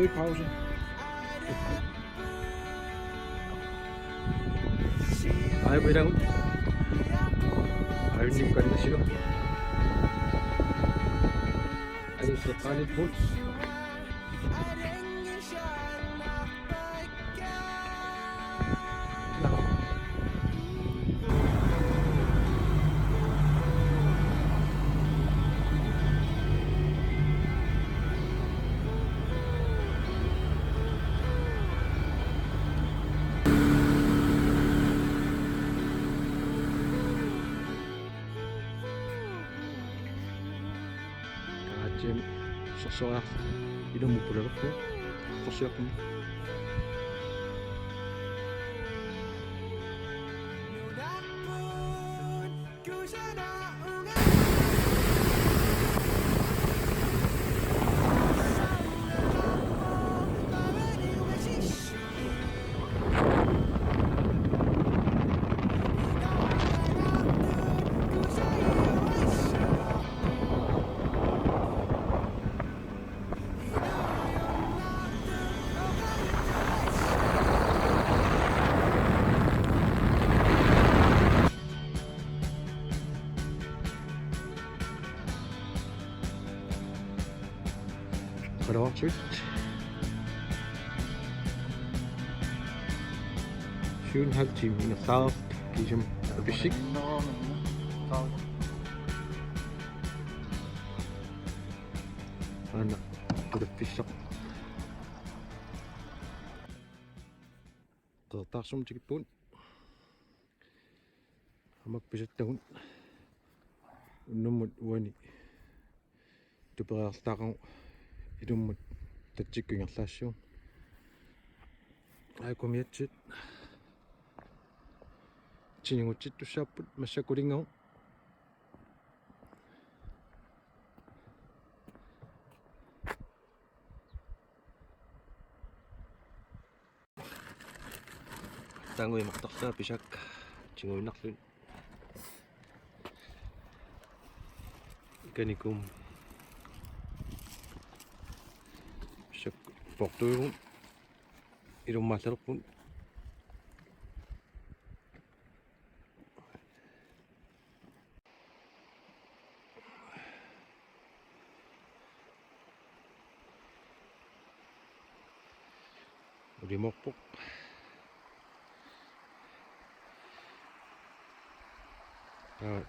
pause. Aibirang ayunin kan na sila. Ayun sa kanin po. Cem sesuatu itu mau berapa kok? Persiapan. Karawatsut. Schön halt sie in der South, diesem Beschick. Ana, to the fish shop. Tatasum tikit pun. Magpisat tahun. Numut wani. Tuperastakang idumut tatchiking allassu. Ai komiatsit. Chininguchit tu shaput masyakuringau. Tangoy maktaksa pisak chingoy naklun. Ikanikum pisak poktoy irum masalok pun. Udi mokpok.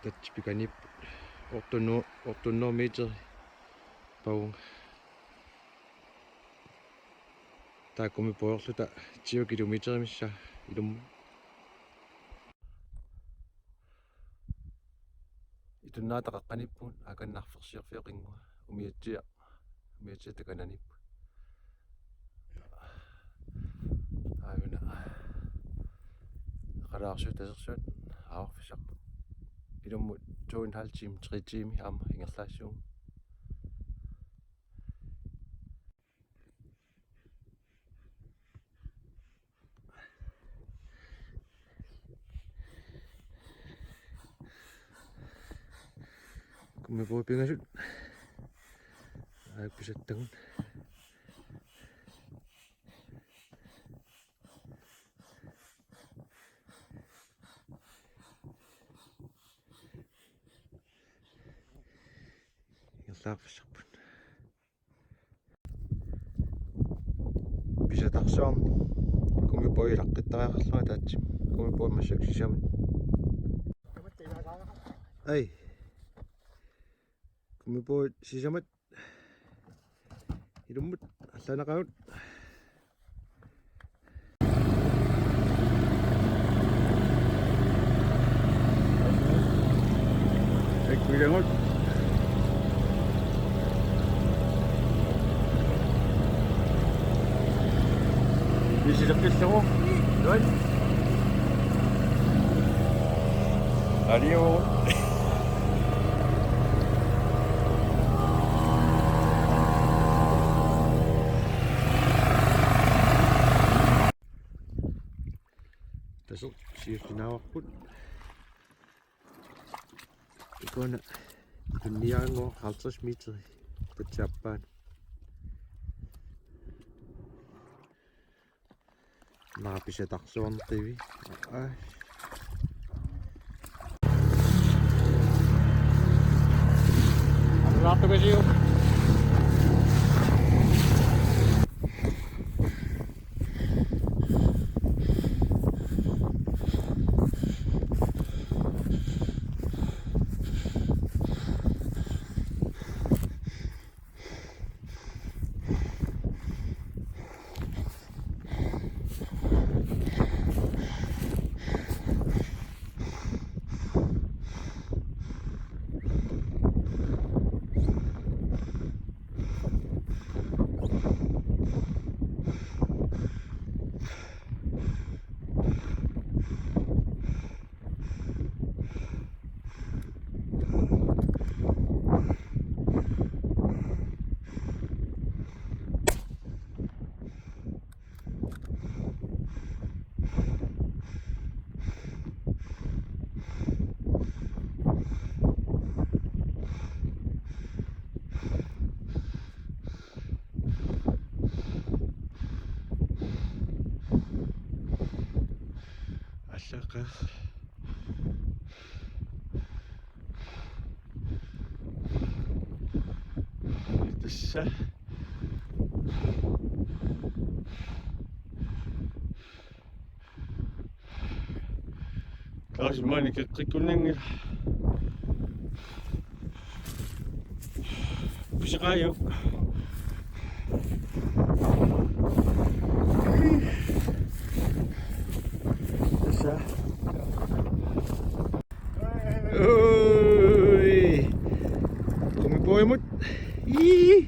Tatch pikanip ortonometer paung ta komi porsu ta 10 kilometer missa idum ituna taqaqqanip pun akannarfersiarfiaqingu umiatsia takananip ayuna qalaarsu tasersuat aarfisaq idum 2,5 time 3 time am ingerlaassuum kumi po pingasut ay pisattagun ingerlaarfissarput pisataqsuarn kumi po ilaqqitariaqarlua taatsim kumi po massaksissamut ai kumi po sisamat idumut allanaqagut ekkuilangut bisisaqqillagu noin adios. Tasuk siifinaawaqput ikona kunniaango 50 meter tatsaappaat Naqapisataqsuarneqivi. Ai. Anlaartukasiu. Allaqaq. Tassa. Kaasmaani keqqikkunnangi. Pisaqaayu. Tassa. Oi. Kumipoimut. Ih.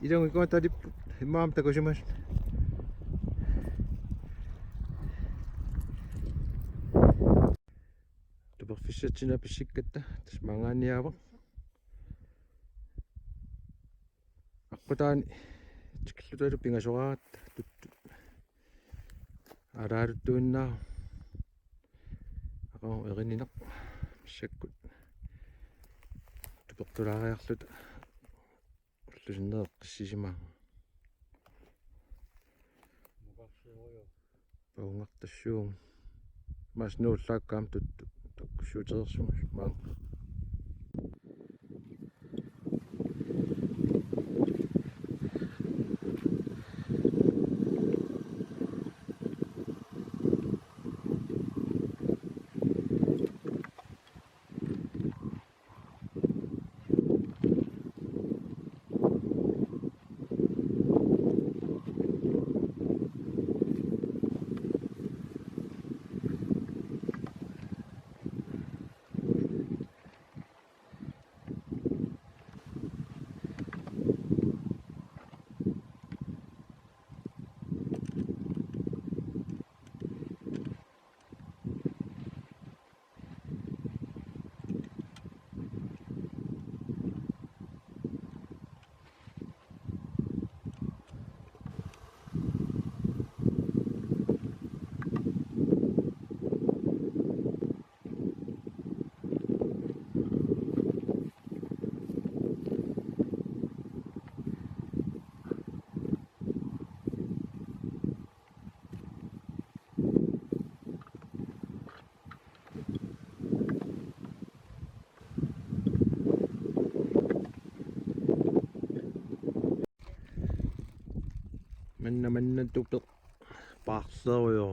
Idong ikaw tadi maam tako siya mas. Tupakfisat sina pisikat ta. Tas mangan niya bang. Ako taan. Cikil tu ada pingasokat. Ararut tu na. Ako erininak. Sikut. Tupak tu rakay aklut. Lusinda qissisimaa paungaq tassuung mas nuullaakkaam tuttu takkussuuterersumus maang manna tupiq paarseruyo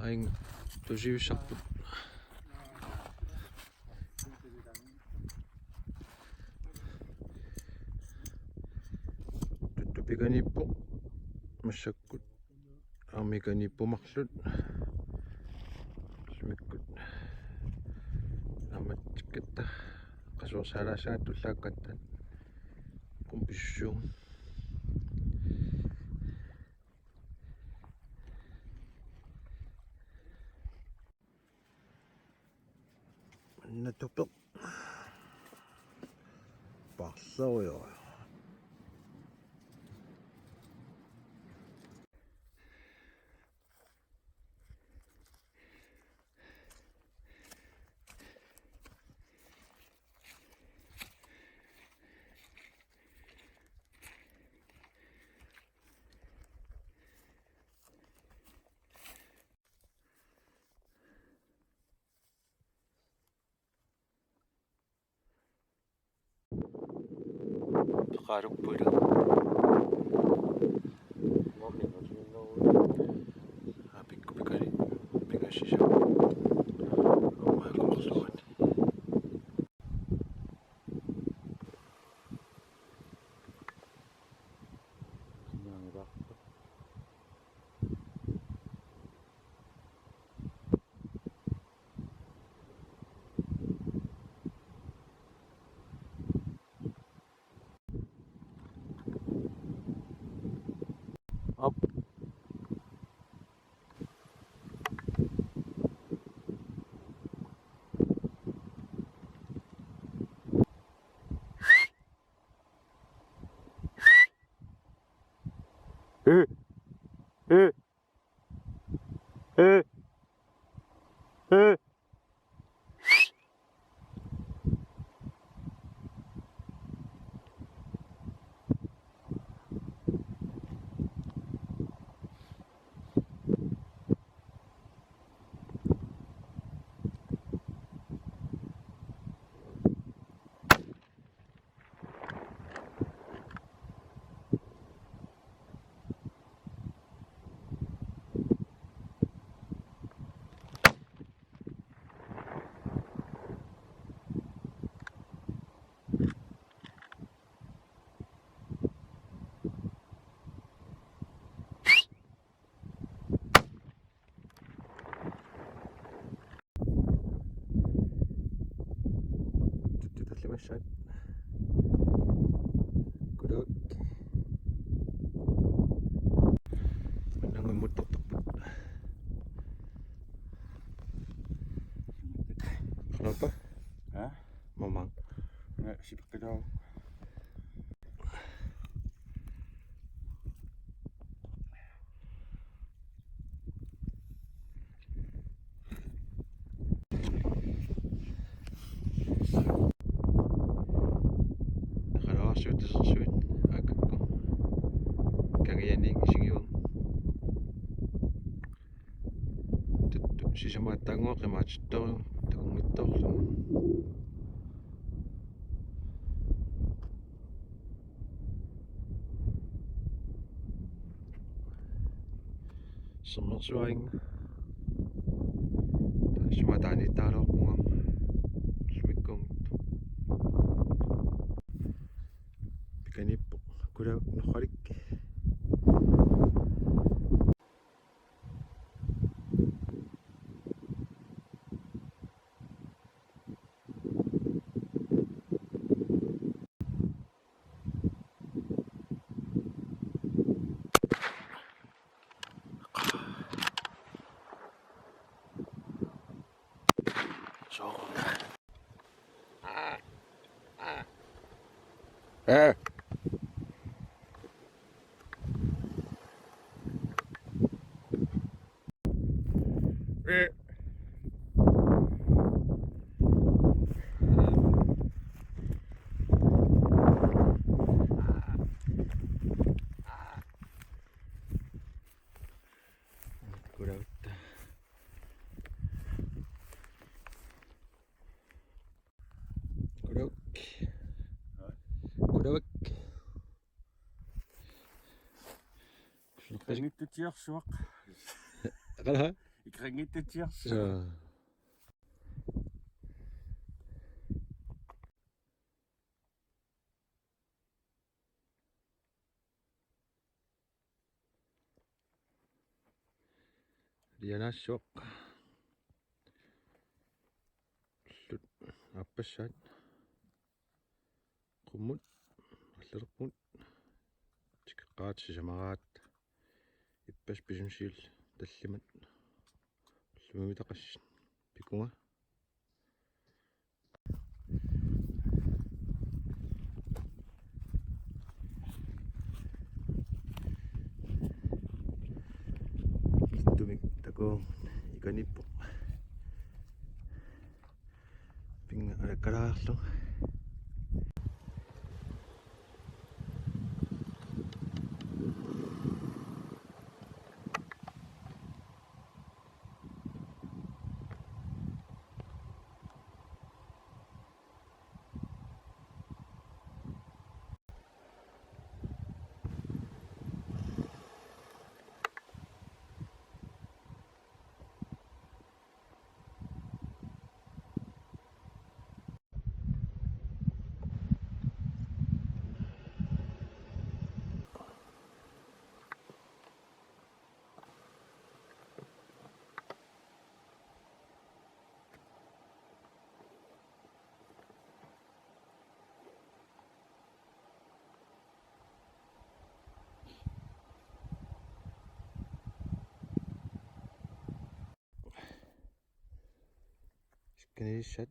aing tusiussarput tuttupikanippoq massakkut armikanippumarlut simikkut amatsikkatta qasuursaalaasaat tullaakkattaat kumpissuun manna tupiq paarseruyo qaalukpuila pikku pikali pingassisa omaqorluani op eh eh eh eh تتلمشى كدوك menang mutuk tebut kenapa? Hah? Mamang Nggak sibuk ke daw. Suutassuit akakku kangianing sigiung tuttu sisamaattanguoqimaatittoru takungittorlu sommersuaring taassumatanittaaloorpungam lumikkuungittu pikanippo kulaak norralik kulautta kulauk kulauk Ikringitutiarsuaq. qalaha Ikringitutiarsuaq. lianassuaq lut appassaat qummut аллерпут тикеққаат сисамараат иппас писумсиил таллимат лумимитақассин пикунга тумик тако иканиппо пинга алаккалаарлу Kanishad.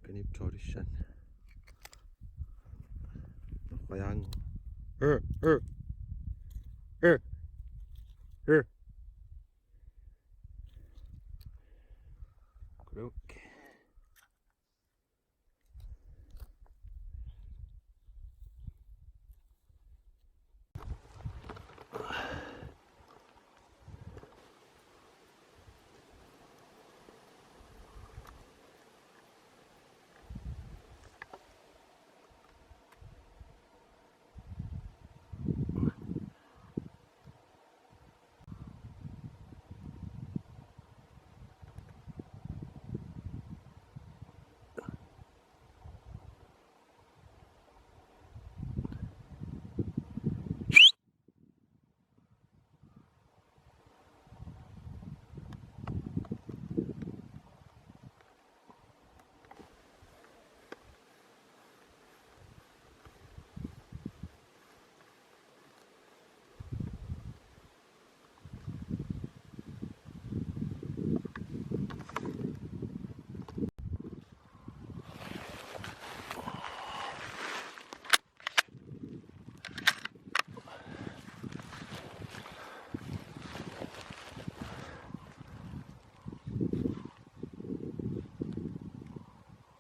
Kanip Torishan. Bayang. 그렇게.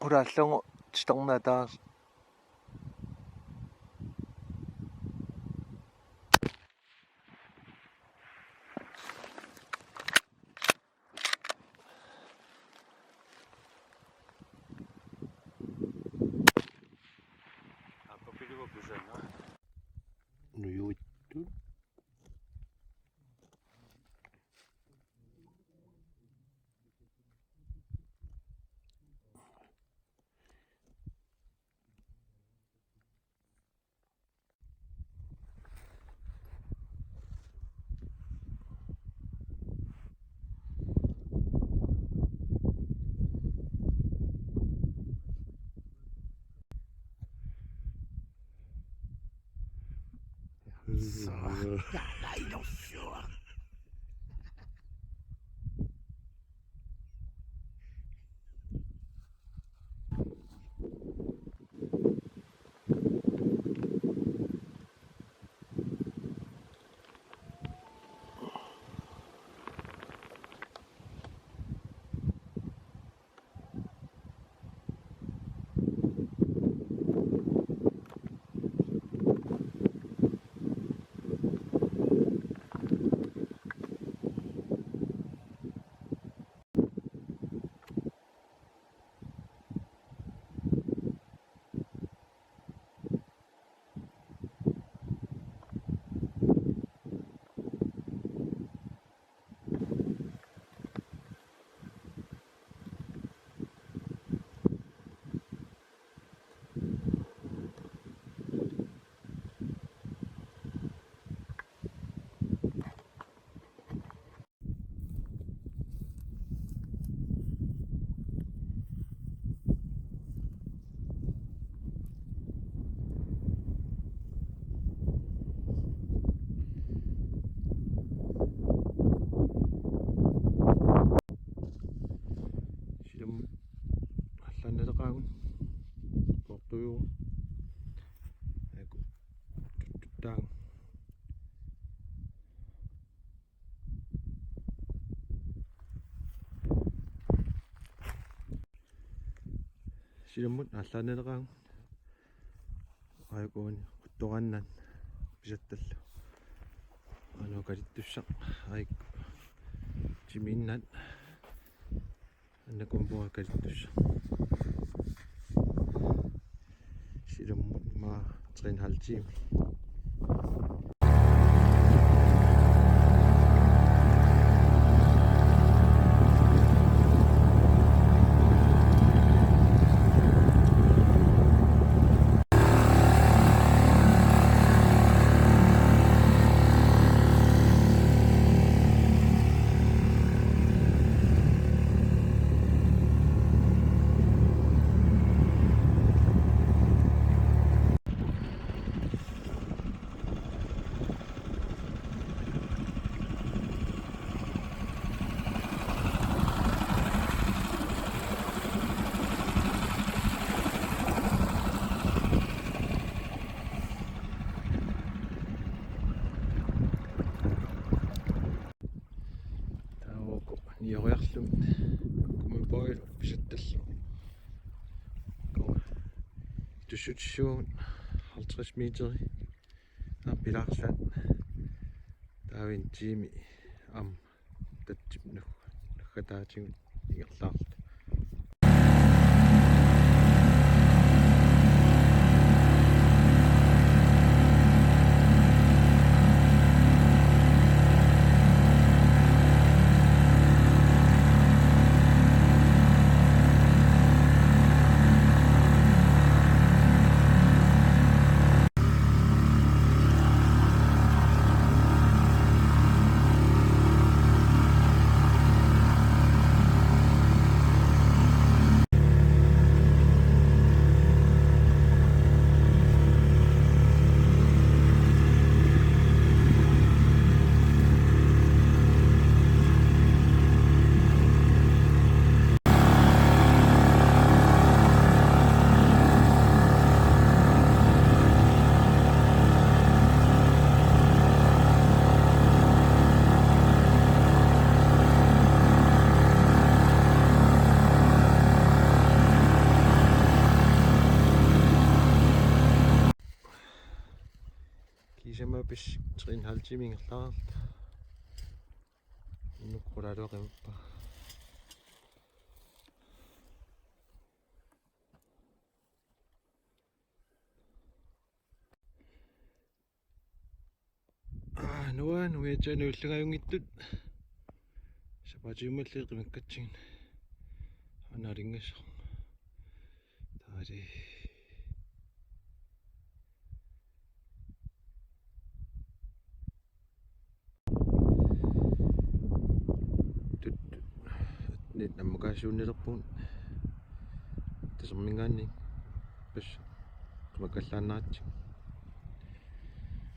Ураллугу титорнатаа Apo pilivo kusana. 누유이뚜 나 이놈쇼. 지금 알란네다가운 먹도요 아이고 땅 지금은 알란네다가운 아이고 굿동안난 비셨달라 아노 가리뚜샹 아이고 지민난 안나건 보아 가리뚜샹 지금은 마 트레인 할지 Station 50 meter Pilarsvand. Der er jo en time om det nu der er ting klart. Kisama bis 3,5 timer klart. Nu går der dog på. Nu er jeg til nødlingayungitut. Så bare jummellir qimakkatsin. Anaringas. Der er det. Nyt nammakasuunnilerpun tasermingaanni pas qimakallaannaatsi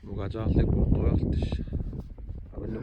mugataarlakku tuartas avannu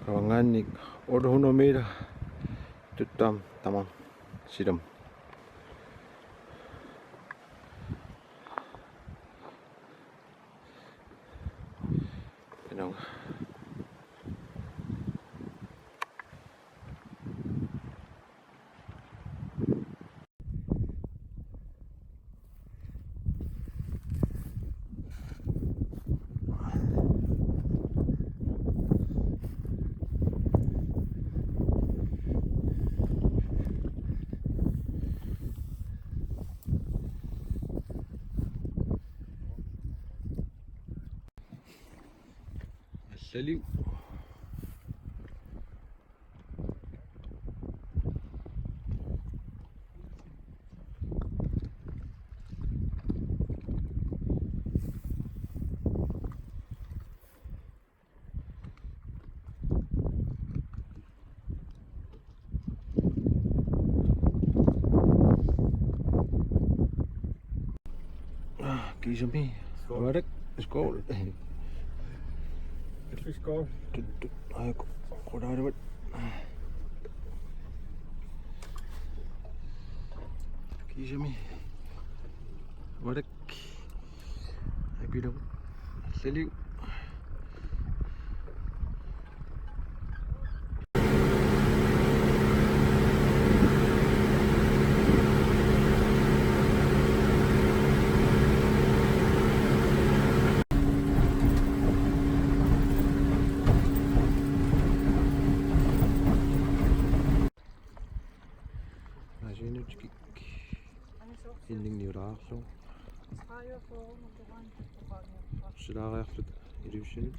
kawangannik 800 meter tuttam tamam sidam enong Salut. Kisami. Var det? Skål. Skål. Ej, goddag det var. Kisami. Var det? Ej, bitte. Salut. Inding niuraarlu silaariarlut iluussani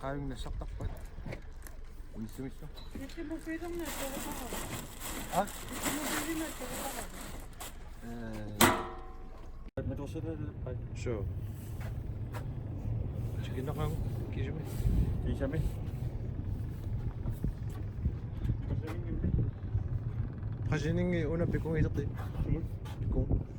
qaayunnassartarpat missumissu Men du sætter det på. So. Sige nok ang kisame. Kisame. Prasining una pikong ito. Pikong.